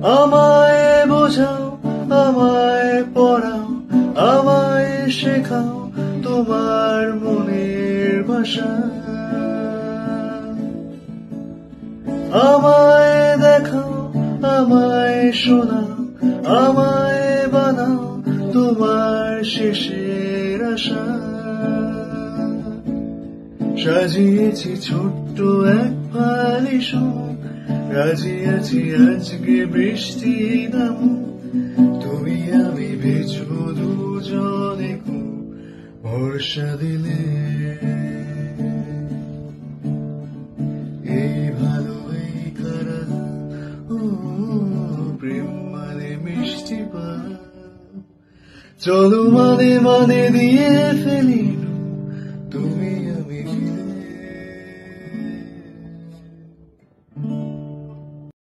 আমায় বোঝাও, আমায় পড়াও, আমায় শেখাও তোমার মনের ভাষা। আমায় দেখাও, আমায় শোনাও, আমায় বানাও তোমার শেষের আশা। সাজিয়েছি ছোট্ট এক ফালি সুখ, রাজিয়াছি আজকে বৃষ্টি নামুক, তুমি আমি ভিজবো দুজনে খুব ভরসা দিলে। এই ভালো এই খারাপ, প্রেম মানে মিষ্টি পাপ, চলো মানে মানে দিয়ে ফেলি